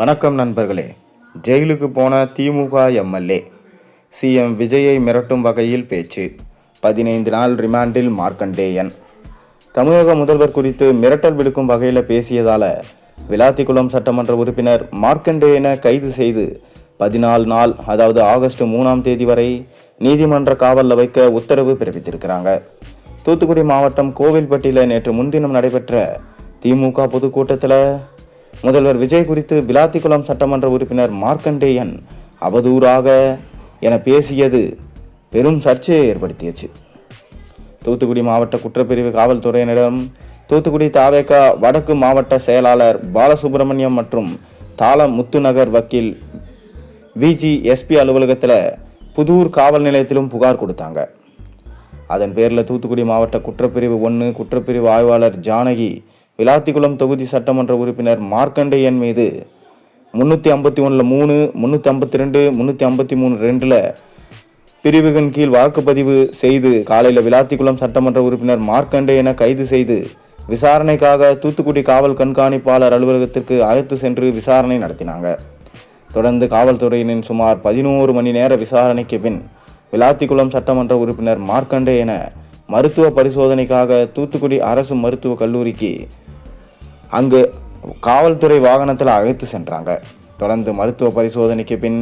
வணக்கம் நண்பர்களே. ஜெயிலுக்கு போன திமுக எம்எல்ஏ சிஎம் விஜயை மிரட்டும் வகையில் பேச்சு. 15 நாள் ரிமாண்டில் மார்க்கண்டேயன். தமிழக முதல்வர் குறித்து மிரட்டல் விடுக்கும் வகையில் பேசியதால விளாத்திக்குளம் சட்டமன்ற உறுப்பினர் மார்க்கண்டேயனை கைது செய்து 14 நாள், அதாவது ஆகஸ்ட் 3ஆம் தேதி வரை நீதிமன்ற காவலில் வைக்க உத்தரவு பிறப்பித்திருக்கிறாங்க. தூத்துக்குடி மாவட்டம் கோவில்பட்டியில் நேற்று முன்தினம் நடைபெற்ற திமுக பொதுக்கூட்டத்தில் முதல்வர் விஜய் குறித்து விளாத்திக்குளம் சட்டமன்ற உறுப்பினர் மார்க்கண்டேயன் அவதூறாக என பேசியது பெரும் சர்ச்சையை ஏற்படுத்தியது. தூத்துக்குடி மாவட்ட குற்றப்பிரிவு காவல்துறையினரிடம் தூத்துக்குடி தவேக வடக்கு மாவட்ட செயலாளர் பாலசுப்ரமணியம் மற்றும் தாளம் முத்துநகர் வக்கீல் விஜிஎஸ்பி அலுவலகத்தில் புதூர் காவல் நிலையத்திலும் புகார் கொடுத்தாங்க. அதன் பேரில் தூத்துக்குடி மாவட்ட குற்றப்பிரிவு 1 குற்றப்பிரிவு ஆய்வாளர் ஜானகி விளாத்திக்குளம் தொகுதி சட்டமன்ற உறுப்பினர் மார்க்கண்டேயன் மீது 351(3), 352, 353(2) பிரிவுகளின் கீழ் வாக்குப்பதிவு செய்து காலையில் விளாத்திக்குளம் சட்டமன்ற உறுப்பினர் மார்க்கண்டேயனை கைது செய்து விசாரணைக்காக தூத்துக்குடி காவல் கண்காணிப்பாளர் அலுவலகத்திற்கு அழைத்து சென்று விசாரணை நடத்தினாங்க. தொடர்ந்து காவல்துறையினரின் சுமார் 11 மணி நேர விசாரணைக்கு பின் விளாத்திக்குளம் சட்டமன்ற உறுப்பினர் மார்க்கண்டேயனை மருத்துவ பரிசோதனைக்காக தூத்துக்குடி அரசு மருத்துவக் கல்லூரிக்கு அங்கு காவல்துறை வாகனத்தில் அழைத்து சென்றாங்க. தொடர்ந்து மருத்துவ பரிசோதனைக்கு பின்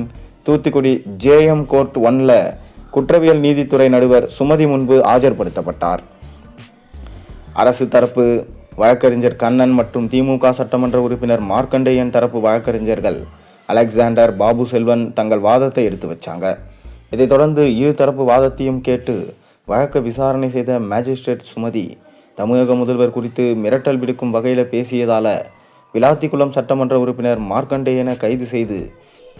தூத்துக்குடி ஜேஎம் கோர்ட் 1 குற்றவியல் நீதித்துறை நடுவர் சுமதி முன்பு ஆஜர்படுத்தப்பட்டார். அரசு தரப்பு வழக்கறிஞர் கண்ணன் மற்றும் திமுக சட்டமன்ற உறுப்பினர் மார்க்கண்டேயன் தரப்பு வழக்கறிஞர்கள் அலெக்சாண்டர், பாபு செல்வன் தங்கள் வாதத்தை எடுத்து வச்சாங்க. இதைத் தொடர்ந்து இரு தரப்பு வாதத்தையும் கேட்டு வழக்கு விசாரணை செய்த மேஜிஸ்ட்ரேட் சுமதி தமிழக முதல்வர் குறித்து மிரட்டல் விடுக்கும் வகையில் பேசியதால விளாத்திக்குளம் சட்டமன்ற உறுப்பினர் மார்க்கண்டேயனை கைது செய்து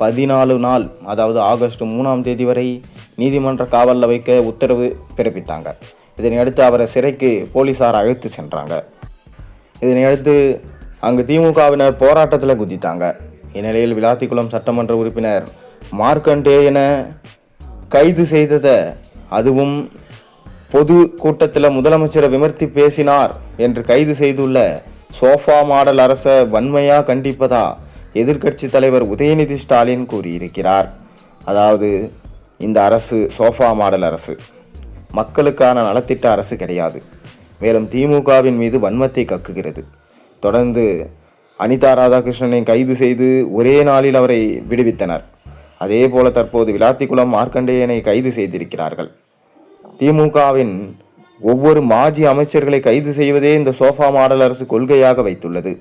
14 நாள், அதாவது ஆகஸ்ட் 3ஆம் தேதி வரை நீதிமன்ற காவலில் வைக்க உத்தரவு பிறப்பித்தாங்க. இதனையடுத்து அவரை சிறைக்கு போலீசார் அழைத்து சென்றாங்க. இதனையடுத்து அங்கு திமுகவினர் போராட்டத்தில் குதித்தாங்க. இந்நிலையில் விளாத்திக்குளம் சட்டமன்ற உறுப்பினர் மார்க்கண்டேயனை கைது செய்ததை, அதுவும் பொது கூட்டத்தில் முதலமைச்சரை விமர்த்தி பேசினார் என்று கைது செய்துள்ள சோஃபா மாடல் அரசை வன்மையாக கண்டிப்பதா எதிர்க்கட்சி தலைவர் உதயநிதி ஸ்டாலின் கூறியிருக்கிறார். அதாவது இந்த அரசு சோஃபா மாடல் அரசு, மக்களுக்கான நலத்திட்ட அரசு கிடையாது. மேலும் திமுகவின் மீது வன்மத்தை கக்குகிறது. தொடர்ந்து அனிதா ராதாகிருஷ்ணனை கைது செய்து ஒரே நாளில் அவரை விடுவித்தனர். அதே போல தற்போது விளாத்திக்குளம் மார்க்கண்டேயனை கைது செய்திருக்கிறார்கள். திமுகவின் ஒவ்வொரு மாஜி அமைச்சர்களை கைது செய்வதே இந்த சோஃபா மாடல் அரசு கொள்கையாக வைத்துள்ளது.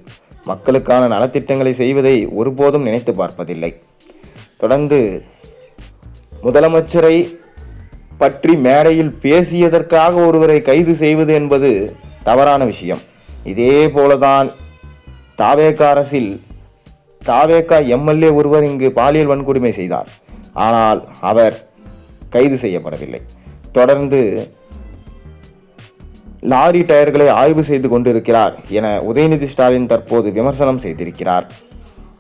மக்களுக்கான நலத்திட்டங்களை செய்வதை ஒருபோதும் நினைத்து பார்ப்பதில்லை. தொடர்ந்து முதலமைச்சரை பற்றி மேடையில் பேசியதற்காக ஒருவரை கைது செய்வது என்பது தவறான விஷயம். இதே போலதான் தவேக அரசில் தவேக எம்எல்ஏ ஒருவர் இங்கு பாலியல் வன்கொடுமை செய்தார். ஆனால் அவர் கைது செய்யப்படவில்லை. தொடர்ந்து லாரி டயர்களை ஆய்வு செய்து கொண்டிருக்கிறார் என உதயநிதி ஸ்டாலின் தற்போது விமர்சனம் செய்திருக்கிறார்.